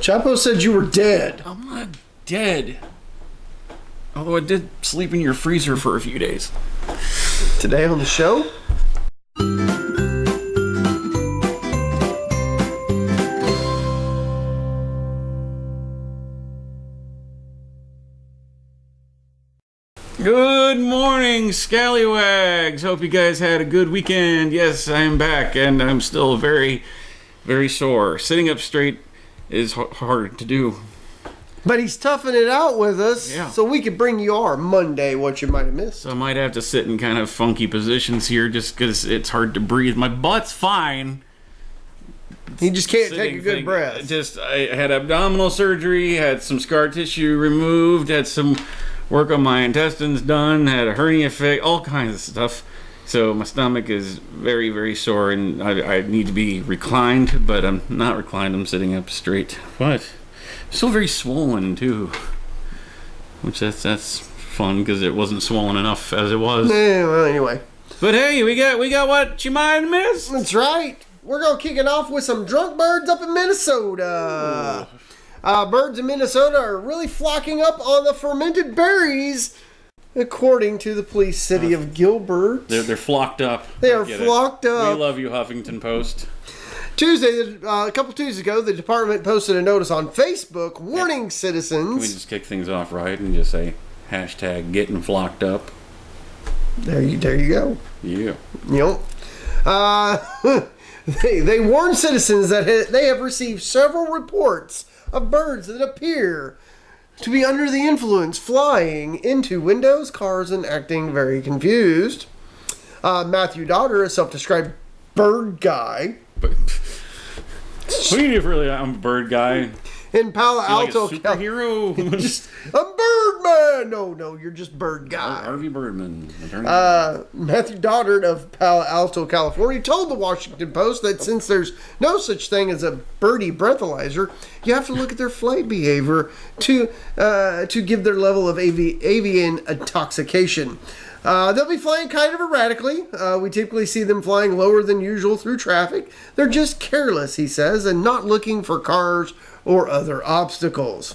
Chapo said you were dead. I'm not dead. Although I did sleep in your freezer for a few days. Today on the show? Good morning, scallywags. Hope you guys had a good weekend. Yes, I am back, and I'm still very, very sore. Sitting up straight is hard to do. But he's toughing it out with us, so we could bring you our Monday, what you might have missed. So I might have to sit in kind of funky positions here just because it's hard to breathe. My butt's fine. He just can't take a good breath. I had abdominal surgery, had some scar tissue removed, had some work on my intestines done, had a hernia fix, all kinds of stuff. So my stomach is very, very sore, and I need to be reclined, but I'm not reclined. I'm sitting up straight. But I'm still very swollen too, which that's fun because it wasn't swollen enough as it was. Yeah, well, anyway. But hey, we got what you might have missed. That's right. We're gonna kick it off with some drunk birds up in Minnesota. Birds in Minnesota are really flocking up on the fermented berries, according to the police city of Gilbert. They're flocked up. They are flocked up. We love you, Huffington Post. Tuesday, a couple Tuesdays ago, the department posted a notice on Facebook warning citizens. Can we just kick things off right and just say hashtag getting flocked up? There you go. Yeah. Yep. They warn citizens that they have received several reports of birds that appear to be under the influence, flying into windows, cars, and acting very confused. Matthew Dotter, a self-described bird guy. But what do you do for really? I'm a bird guy. In Palo Alto, like a superhero. I'm Birdman. No, you're just bird guy. Harvey Birdman. Matthew Doddard of Palo Alto, California, told the Washington Post that since there's no such thing as a birdie breathalyzer, you have to look at their flight behavior to give their level of avian intoxication. They'll be flying kind of erratically. We typically see them flying lower than usual through traffic. They're just careless, he says, and not looking for cars or other obstacles.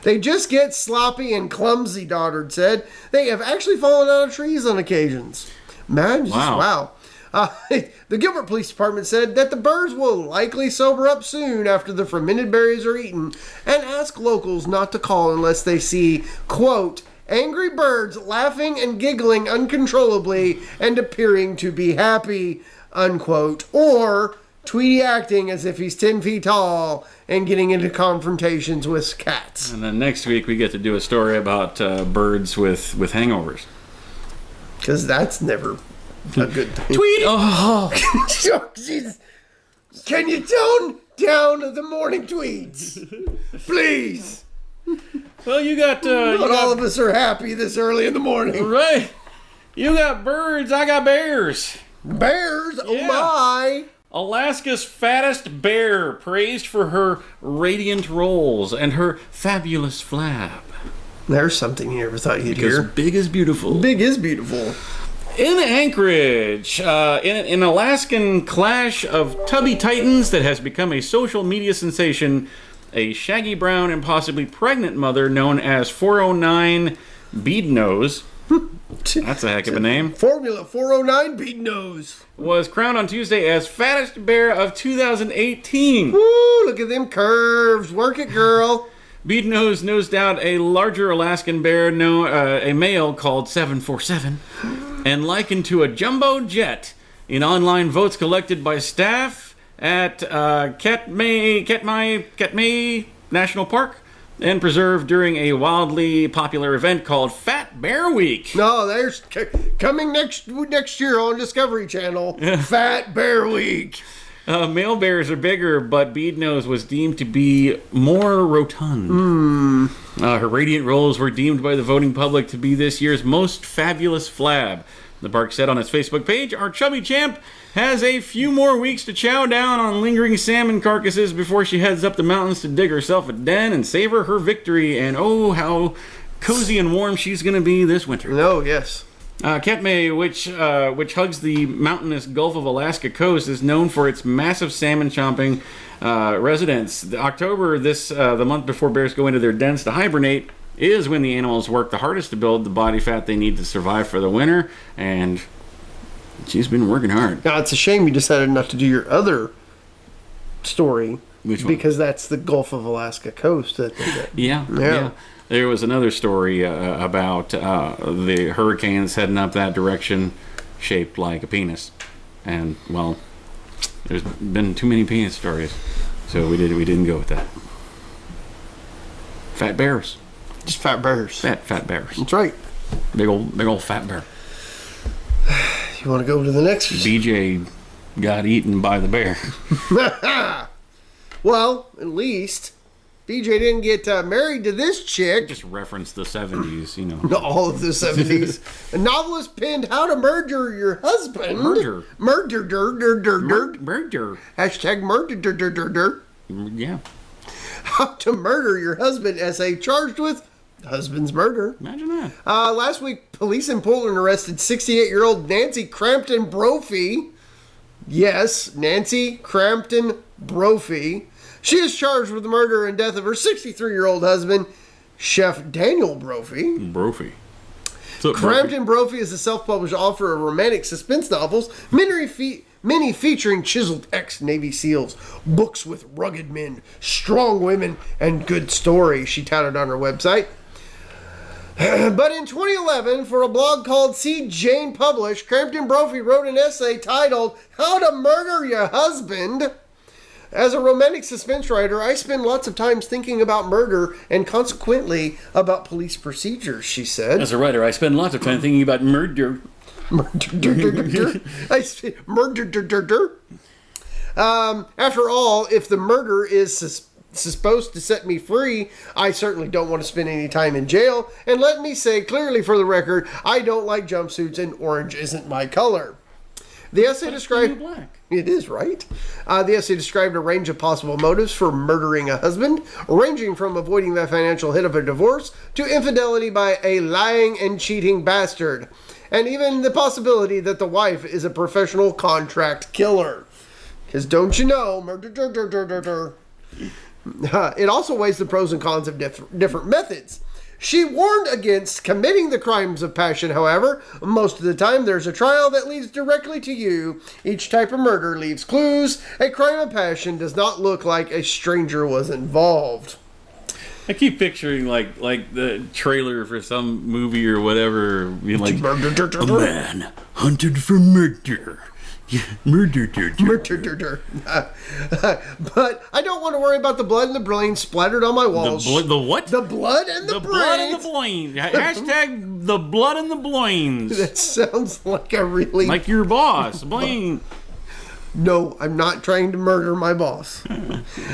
They just get sloppy and clumsy, Doddard said. They have actually fallen out of trees on occasions. Man, wow. The Gilbert Police Department said that the birds will likely sober up soon after the fermented berries are eaten and ask locals not to call unless they see, quote, angry birds laughing and giggling uncontrollably and appearing to be happy, unquote, or Tweety acting as if he's 10 feet tall and getting into confrontations with cats. And then next week we get to do a story about birds with hangovers. Because that's never a good thing. Tweet! Oh! Jesus. Can you tone down the morning tweets? Please. Well, you got... Not all of us are happy this early in the morning. Right. You got birds, I got bears. Bears? Oh my! Alaska's fattest bear praised for her radiant rolls and her fabulous flab. There's something you never thought you'd hear. Big is beautiful. Big is beautiful. In Anchorage, in an Alaskan clash of tubby titans that has become a social media sensation, a shaggy brown and possibly pregnant mother known as 409 Beadnose, that's a heck of a name, Formula 409 Beadnose, was crowned on Tuesday as fattest bear of 2018. Woo, look at them curves. Work it, girl. Beadnose nosed out a larger Alaskan bear, a male called 747, and likened to a jumbo jet in online votes collected by staff at Katmai National Park and preserved during a wildly popular event called Fat Bear Week. No, there's coming next year on Discovery Channel. Fat Bear Week. Male bears are bigger, but Beadnose was deemed to be more rotund. Her radiant rolls were deemed by the voting public to be this year's most fabulous flab. The park said on its Facebook page, our chubby champ has a few more weeks to chow down on lingering salmon carcasses before she heads up the mountains to dig herself a den and savor her victory. And oh, how cozy and warm she's going to be this winter. Oh, yes. Katmai, which hugs the mountainous Gulf of Alaska coast, is known for its massive salmon chomping residents. October, the month before bears go into their dens to hibernate, is when the animals work the hardest to build the body fat they need to survive for the winter, and she's been working hard. Now, it's a shame you decided not to do your other story. Which one? Because that's the Gulf of Alaska coast. Yeah. There was another story about the hurricanes heading up that direction, shaped like a penis, and well, there's been too many penis stories, so we didn't go with that. Fat bears, Just fat bears. fat bears. That's right. Big old fat bear. You want to go to the next? BJ got eaten by the bear. Well, at least BJ didn't get married to this chick. Just reference the 70s, you know. All of the 70s. A novelist penned How to Murder Your Husband. Murder. Murder. Murder. Hashtag murder. Yeah. How to Murder Your Husband essay charged with husband's murder. Imagine that. Last week, police in Portland arrested 68-year-old Nancy Crampton Brophy. Yes, Nancy Crampton Brophy. She is charged with the murder and death of her 63-year-old husband, Chef Daniel Brophy. Brophy. Crampton Brophy is a self-published author of romantic suspense novels, many featuring chiseled ex-Navy SEALs, books with rugged men, strong women, and good stories, she touted on her website. But in 2011, for a blog called See Jane Publish, Crampton Brophy wrote an essay titled How to Murder Your Husband. As a romantic suspense writer, I spend lots of times thinking about murder and consequently about police procedures, she said. As a writer, I spend lots of time thinking about murder. Murder. After all, if the murder is supposed to set me free, I certainly don't want to spend any time in jail. And let me say clearly for the record, I don't like jumpsuits and orange isn't my color. The essay described... black. It is, right? The essay described a range of possible motives for murdering a husband, ranging from avoiding the financial hit of a divorce to infidelity by a lying and cheating bastard, and even the possibility that the wife is a professional contract killer. Because don't you know, murder. It also weighs the pros and cons of different methods. She warned against committing the crimes of passion, however. Most of the time, there's a trial that leads directly to you. Each type of murder leaves clues. A crime of passion does not look like a stranger was involved. I keep picturing like the trailer for some movie or whatever, being like, a man hunted for murder. Murder. But I don't want to worry about the blood and the brains splattered on my walls. The what? The blood and the blood and brains. the brains. Hashtag the blood and the brains. That sounds like a really... Like your boss. Blaine. No, I'm not trying to murder my boss.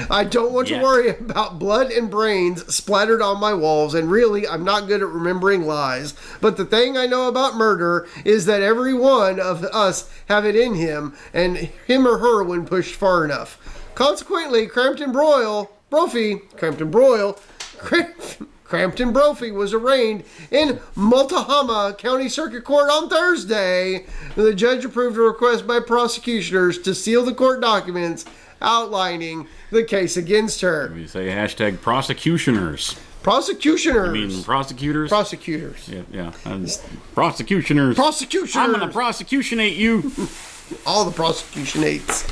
I don't want to worry about blood and brains splattered on my walls, and really, I'm not good at remembering lies. But the thing I know about murder is that every one of us have it in him, and him or her when pushed far enough. Consequently, Crampton Brophy was arraigned in Multnomah County Circuit Court on Thursday. The judge approved a request by prosecutors to seal the court documents outlining the case against her. We say hashtag prosecutioners. Prosecutioners. I mean prosecutors? Prosecutors. Yeah. Prosecutioners. Prosecutioners. I'm going to prosecutionate you. All the prosecutionates.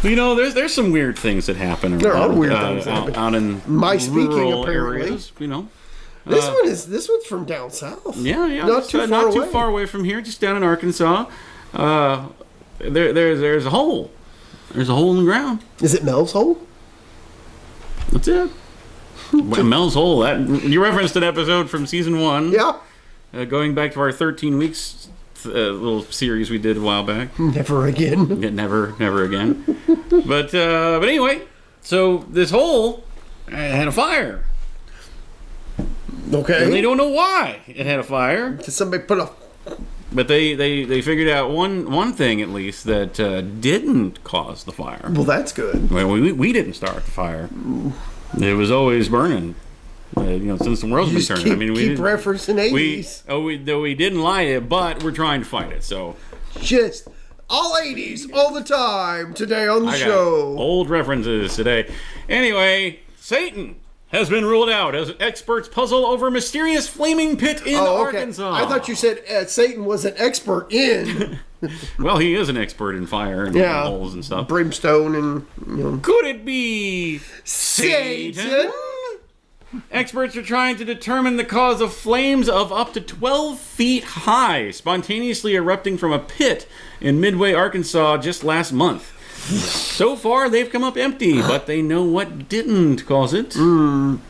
You know, there's some weird things that happen. There are weird things that happen. Out in My speaking, rural apparently. areas. You know, This one's from down south. Yeah. Not too far away from here, just down in Arkansas. There's a hole. There's a hole in the ground. Is it Mel's Hole? That's it. Mel's Hole. That you referenced an episode from season 1. Yeah. Going back to our 13 weeks little series we did a while back. Never again. Yeah, never again. But anyway, so this hole had a fire. Okay. And they don't know why it had a fire. Did somebody put a... But they figured out one thing at least that didn't cause the fire. Well, that's good. Well, we didn't start the fire. It was always burning. since the world's been Just turning. keep referencing 80s. We didn't like it, but we're trying to fight it. So just all 80s all the time today on the I got show. old references today. Anyway, Satan has been ruled out as experts puzzle over mysterious flaming pit in Arkansas. I thought you said Satan was an expert in. Well, he is an expert in fire and holes and stuff. Brimstone and Could it be Satan? Experts are trying to determine the cause of flames of up to 12 feet high, spontaneously erupting from a pit in Midway, Arkansas just last month. So far, they've come up empty, but they know what didn't cause it. Can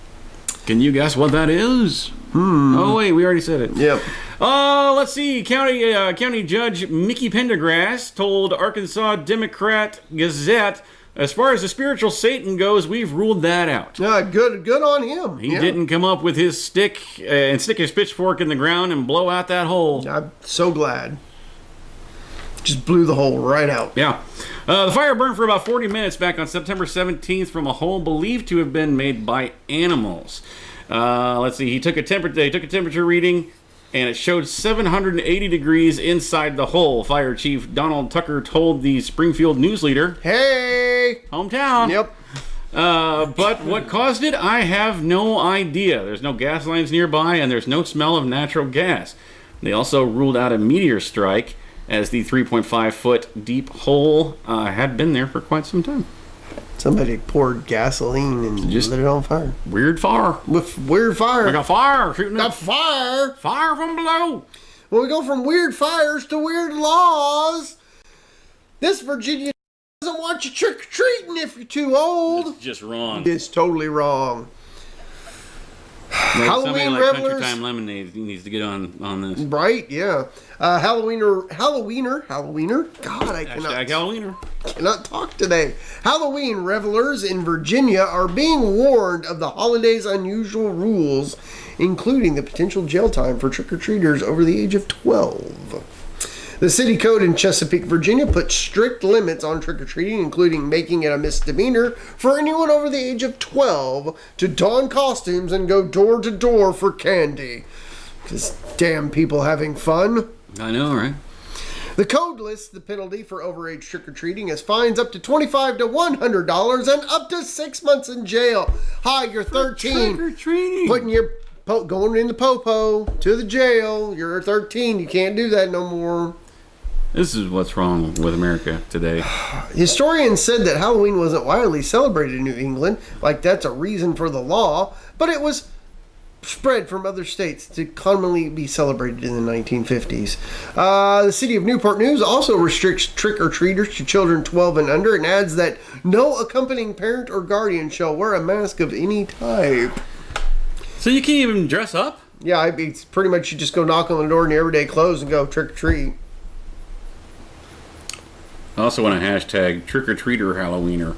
you guess what that is? Oh, wait, we already said it. Yep. Let's see. County Judge Mickey Pendergrass told Arkansas Democrat Gazette, as far as the spiritual Satan goes, we've ruled that out. Good on him. He didn't come up with his stick and stick his pitchfork in the ground and blow out that hole. I'm so glad. Just blew the hole right out. Yeah. The fire burned for about 40 minutes back on September 17th from a hole believed to have been made by animals. Let's see. They took a temperature reading, and it showed 780 degrees inside the hole. Fire Chief Donald Tucker told the Springfield News Leader, "Hey, hometown." Yep. But what caused it, I have no idea. There's no gas lines nearby, and there's no smell of natural gas. They also ruled out a meteor strike, as the 3.5-foot deep hole had been there for quite some time. Somebody poured gasoline and just lit it on fire. Weird fire. With weird fire. I got fire shooting Got up. fire. Fire from below. Well, we go from weird fires to weird laws. This Virginia doesn't want you trick-or-treating if you're too old. It's just wrong. It's totally wrong. Like Halloween somebody like revelers. Country Time Lemonade needs to get on this. Right, yeah. Halloweener. God, I cannot talk today. Halloween revelers in Virginia are being warned of the holiday's unusual rules, including the potential jail time for trick-or-treaters over the age of 12. The city code in Chesapeake, Virginia puts strict limits on trick-or-treating, including making it a misdemeanor for anyone over the age of 12 to don costumes and go door to door for candy. Because damn people having fun. I know, right? The code lists the penalty for overage trick-or-treating as fines up to $25 to $100 and up to 6 months in jail. Hi, you're 13. Trick-or-treating. Putting your going in the popo to the jail. You're 13. You can't do that no more. This is what's wrong with America today. Historians said that Halloween wasn't widely celebrated in New England, like that's a reason for the law, but it was spread from other states to commonly be celebrated in the 1950s. The City of Newport News also restricts trick-or-treaters to children 12 and under and adds that no accompanying parent or guardian shall wear a mask of any type. So you can't even dress up? Yeah, it's pretty much you just go knock on the door in your everyday clothes and go trick-or-treat. I also want to hashtag trick-or-treater Halloweener.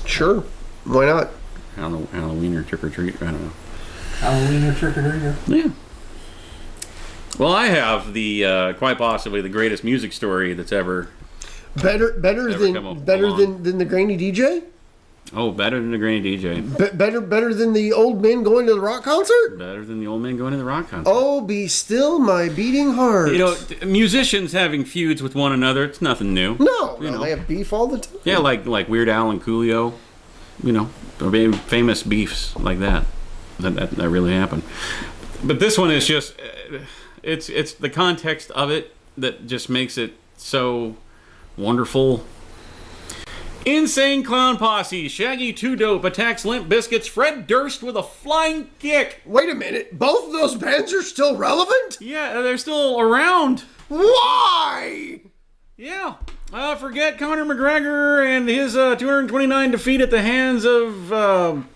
Sure. Why not? Halloweener trick-or-treat. I don't know. Halloweener trick-or-treater. Yeah. Well, I have the quite possibly the greatest music story that's ever Better than the grainy DJ? Oh, better than the Granny DJ. Better than the old men going to the rock concert? Better than the old man going to the rock concert. Oh, be still my beating heart. You know, musicians having feuds with one another, it's nothing new. No, you know. They have beef all the time. Yeah, like Weird Al and Coolio. You know, famous beefs like that. That really happened. But this one is just, it's the context of it that just makes it so wonderful. Insane Clown Posse, Shaggy 2 Dope attacks Limp Bizkit's Fred Durst with a flying kick. Wait a minute, both of those bands are still relevant? Yeah, they're still around. Why? Yeah. Forget Conor McGregor and his 229 defeat at the hands of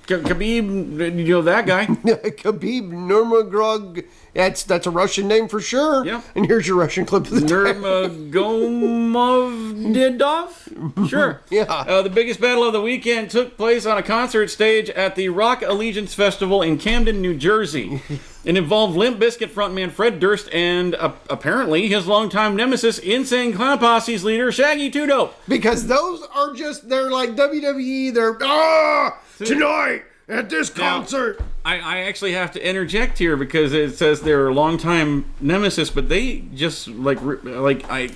Khabib, you know that guy. Khabib Nurmagomedov. That's a Russian name for sure. Yeah. And here's your Russian clip of the day. Nurmagomedov? Sure. Yeah. The biggest battle of the weekend took place on a concert stage at the Rock Allegiance Festival in Camden, New Jersey. It involved Limp Bizkit frontman Fred Durst and apparently his longtime nemesis, Insane Clown Posse's leader, Shaggy 2 Dope. Because those are just, they're like WWE, they're, tonight at this concert. I actually have to interject here because it says they're a longtime nemesis, but they just like I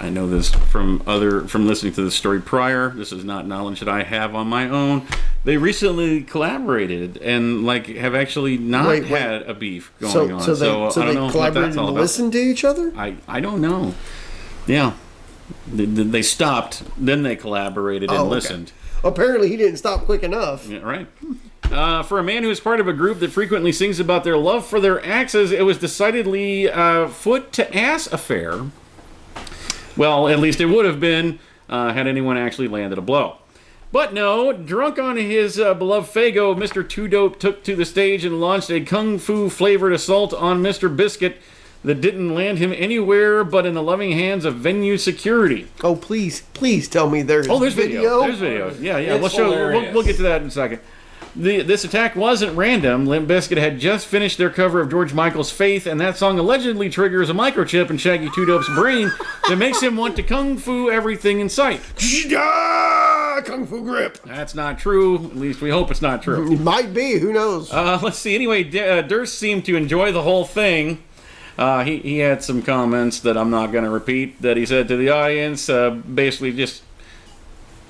know this from listening to the story prior. This is not knowledge that I have on my own. They recently collaborated and like have actually not had a beef going on. So they I don't know collaborated what that's all and about. listened to each other? I don't know. Yeah. They stopped, then they collaborated and listened. Apparently he didn't stop quick enough. Yeah, right. For a man who is part of a group that frequently sings about their love for their exes, it was decidedly a foot-to-ass affair. Well, at least it would have been had anyone actually landed a blow. But no, drunk on his beloved Fago, Mr. Two Dope took to the stage and launched a kung fu-flavored assault on Mr. Biscuit that didn't land him anywhere but in the loving hands of venue security. Oh, please tell me there's video. There's video. Yeah. We'll get to that in a second. This attack wasn't random. Limp Bizkit had just finished their cover of George Michael's Faith, and that song allegedly triggers a microchip in Shaggy Two Dope's brain that makes him want to kung fu everything in sight. Kung fu grip. That's not true. At least we hope it's not true. It might be. Who knows? Let's see. Anyway, Durst seemed to enjoy the whole thing. He had some comments that I'm not going to repeat that he said to the audience, basically just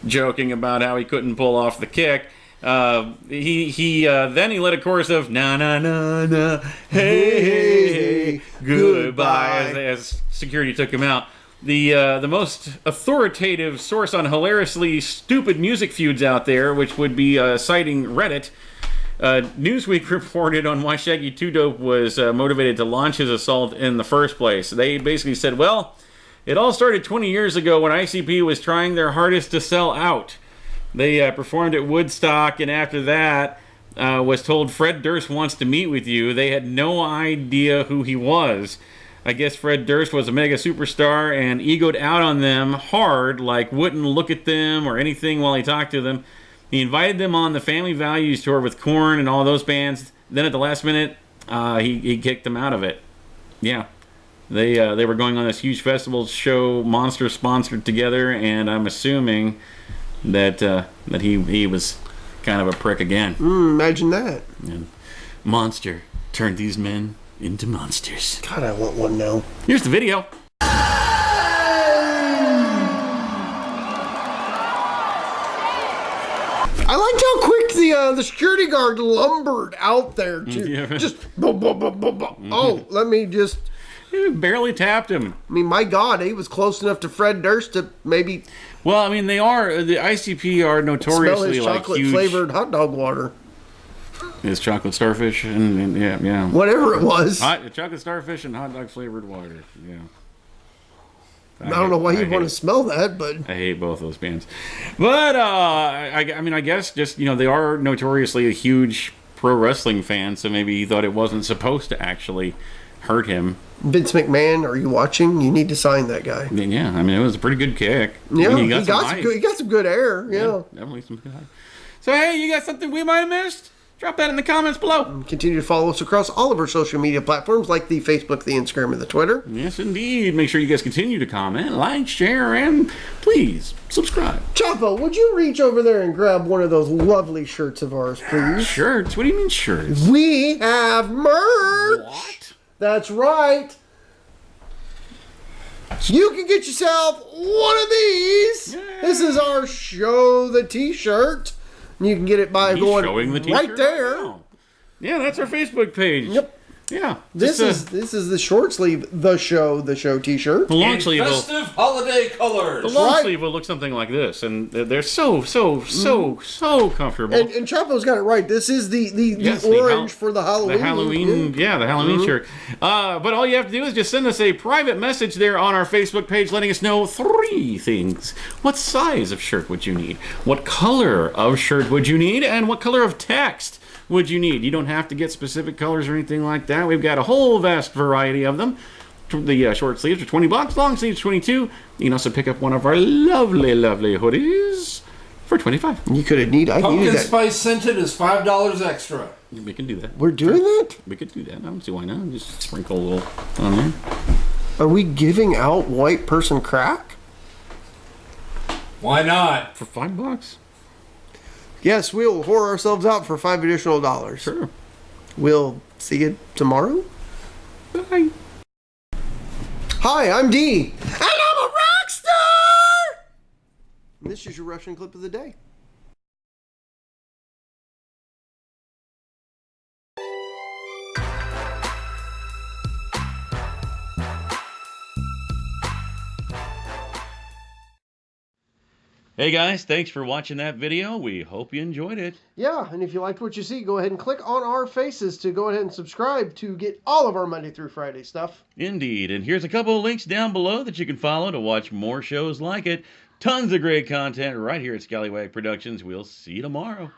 joking about how he couldn't pull off the kick. Then he led a chorus of na na na na hey goodbye as security took him out. The most authoritative source on hilariously stupid music feuds out there, which would be citing Reddit. Newsweek reported on why Shaggy Two Dope was motivated to launch his assault in the first place. They basically said, well, it all started 20 years ago when ICP was trying their hardest to sell out. They performed at Woodstock, and after that was told Fred Durst wants to meet with you. They had no idea who he was. I guess Fred Durst was a mega superstar and egoed out on them hard, like wouldn't look at them or anything while he talked to them. He invited them on the Family Values tour with Korn and all those bands. Then at the last minute, he kicked them out of it. Yeah. They were going on this huge festival show, Monster sponsored together, and I'm assuming that he was kind of a prick again. Imagine that. And Monster turned these men into monsters. God, I want one now. Here's the video. I liked how quick the security guard lumbered out there too. Just oh, let me just. He barely tapped him. I mean, my God, he was close enough to Fred Durst to maybe. Well, I mean, the ICP are notoriously smell his like chocolate huge. flavored hot dog water. His chocolate starfish and yeah. Whatever it was. Chocolate starfish and hot dog flavored water. Yeah. I don't know why you'd want to smell that, but I hate both those bands. But I mean, I guess just they are notoriously a huge pro wrestling fan, so maybe he thought it wasn't supposed to actually hurt him. Vince McMahon, are you watching? You need to sign that guy. Yeah, I mean, it was a pretty good kick. Yeah, I mean, he got some good air. Yeah, definitely some good. So hey, you got something we might have missed? Drop that in the comments below. Continue to follow us across all of our social media platforms like the Facebook, the Instagram, and the Twitter. Yes, indeed. Make sure you guys continue to comment, like, share, and please subscribe. Chapo, would you reach over there and grab one of those lovely shirts of ours, please? Shirts? What do you mean shirts? We have merch. What? That's right. You can get yourself one of these. Yay. This is our Show the T-shirt. You can get it by going right there. Oh. Yeah, that's our Facebook page. Yep. Yeah. This is the short sleeve, the show T-shirt. The long sleeve, festive holiday colors. The long sleeve will look something like this, and they're so comfortable. And Chapo's got it right. This is the orange for the Halloween. The Halloween, the Halloween shirt. But all you have to do is just send us a private message there on our Facebook page, letting us know 3 things: what size of shirt would you need? What color of shirt would you need? And what color of text would you need? You don't have to get specific colors or anything like that. We've got a whole vast variety of them. The short sleeves are $20, long sleeves $22. You can also pick up one of our lovely hoodies for $25. You could have needed. I needed that. Pumpkin spice scented is $5 extra. We can do that. We're doing that? We could do that. I don't see why not. Just sprinkle a little on there. Are we giving out white person crack? Why not? For $5? Yes, we'll whore ourselves out for $5 additional. Sure. We'll see you tomorrow. Bye. Hi, I'm D. And I'm a rock star! And this is your Russian clip of the day. Hey guys, thanks for watching that video. We hope you enjoyed it. Yeah, and if you liked what you see, go ahead and click on our faces to go ahead and subscribe to get all of our Monday through Friday stuff. Indeed, and here's a couple of links down below that you can follow to watch more shows like it. Tons of great content right here at Scallywag Productions. We'll see you tomorrow.